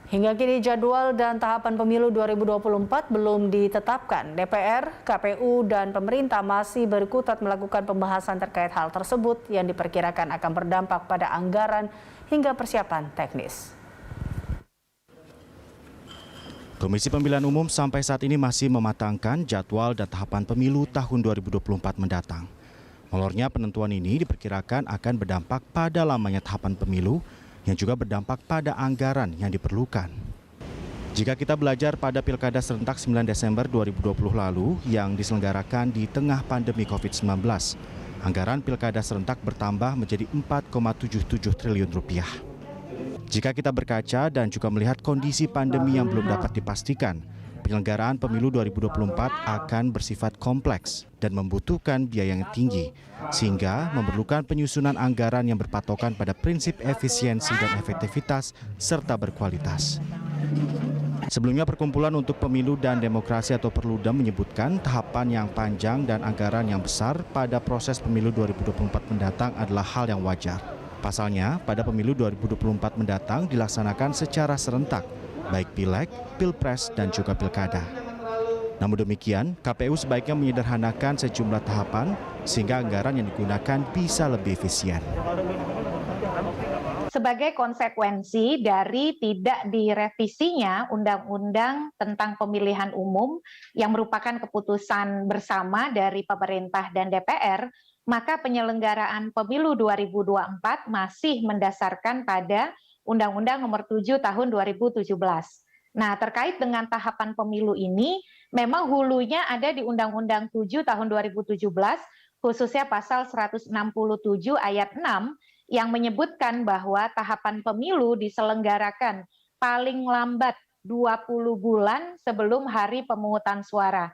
Hingga kini jadwal dan tahapan pemilu 2024 belum ditetapkan. DPR, KPU, dan pemerintah masih berkutat melakukan pembahasan terkait hal tersebut yang diperkirakan akan berdampak pada anggaran hingga persiapan teknis. Komisi Pemilihan Umum sampai saat ini masih mematangkan jadwal dan tahapan pemilu tahun 2024 mendatang. Molornya penentuan ini diperkirakan akan berdampak pada lamanya tahapan pemilu yang juga berdampak pada anggaran yang diperlukan. Jika kita belajar pada Pilkada serentak 9 Desember 2020 lalu yang diselenggarakan di tengah pandemi COVID-19, anggaran Pilkada serentak bertambah menjadi 4,77 triliun rupiah. Jika kita berkaca dan juga melihat kondisi pandemi yang belum dapat dipastikan, penyelenggaraan pemilu 2024 akan bersifat kompleks dan membutuhkan biaya yang tinggi, sehingga memerlukan penyusunan anggaran yang berpatokan pada prinsip efisiensi dan efektivitas serta berkualitas. Sebelumnya, Perkumpulan untuk Pemilu dan Demokrasi atau Perludem menyebutkan tahapan yang panjang dan anggaran yang besar pada proses pemilu 2024 mendatang adalah hal yang wajar. Pasalnya, pada pemilu 2024 mendatang dilaksanakan secara serentak, baik pileg, pilpres, dan juga pilkada. Namun demikian, KPU sebaiknya menyederhanakan sejumlah tahapan sehingga anggaran yang digunakan bisa lebih efisien. Sebagai konsekuensi dari tidak direvisinya Undang-Undang tentang Pemilihan Umum yang merupakan keputusan bersama dari pemerintah dan DPR, maka penyelenggaraan pemilu 2024 masih mendasarkan pada Undang-Undang Nomor 7 Tahun 2017. Nah, terkait dengan tahapan pemilu ini, memang hulunya ada di Undang-Undang 7 Tahun 2017, khususnya pasal 167 ayat 6, yang menyebutkan bahwa tahapan pemilu diselenggarakan paling lambat 20 bulan sebelum hari pemungutan suara.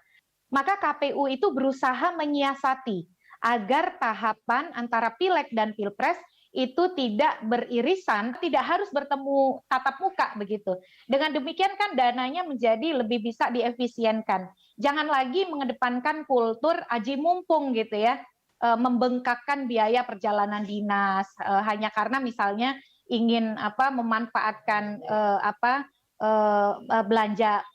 Maka KPU itu berusaha menyiasati agar tahapan antara pileg dan pilpres itu tidak beririsan, tidak harus bertemu tatap muka begitu. Dengan demikian kan dananya menjadi lebih bisa diefisienkan. Jangan lagi mengedepankan kultur aji mumpung gitu ya, membengkakkan biaya perjalanan dinas hanya karena misalnya ingin memanfaatkan belanja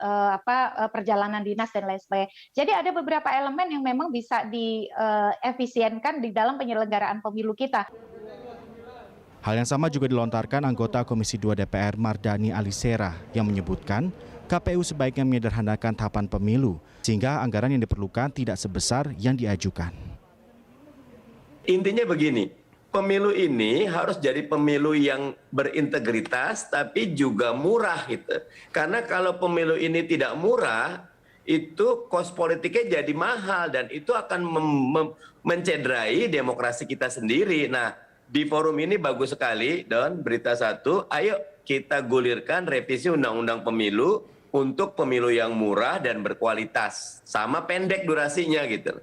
perjalanan dinas dan lain sebagainya. Jadi ada beberapa elemen yang memang bisa diefisienkan di dalam penyelenggaraan pemilu kita. Hal yang sama juga dilontarkan anggota Komisi 2 DPR Mardani Alisera yang menyebutkan KPU sebaiknya menyederhanakan tahapan pemilu sehingga anggaran yang diperlukan tidak sebesar yang diajukan. Intinya begini, pemilu ini harus jadi pemilu yang berintegritas tapi juga murah gitu. Karena kalau pemilu ini tidak murah, itu kos politiknya jadi mahal dan itu akan mencederai demokrasi kita sendiri. Nah, di forum ini bagus sekali, Don, berita satu, ayo kita gulirkan revisi Undang-Undang Pemilu untuk pemilu yang murah dan berkualitas, sama pendek durasinya gitu.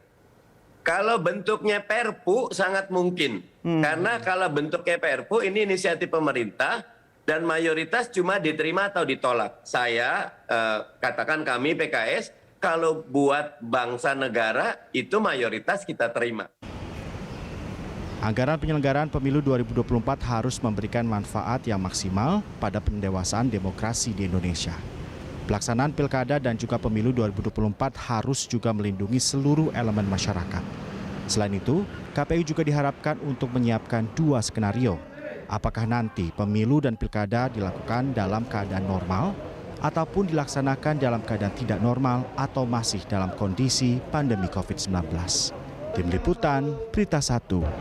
Kalau bentuknya Perpu sangat mungkin, karena kalau bentuknya Perpu ini inisiatif pemerintah dan mayoritas cuma diterima atau ditolak. Saya katakan kami PKS, kalau buat bangsa negara itu mayoritas kita terima. Anggaran penyelenggaraan pemilu 2024 harus memberikan manfaat yang maksimal pada pendewasaan demokrasi di Indonesia. Pelaksanaan pilkada dan juga pemilu 2024 harus juga melindungi seluruh elemen masyarakat. Selain itu, KPU juga diharapkan untuk menyiapkan dua skenario. Apakah nanti pemilu dan pilkada dilakukan dalam keadaan normal ataupun dilaksanakan dalam keadaan tidak normal atau masih dalam kondisi pandemi COVID-19. Tim Liputan, Berita 1.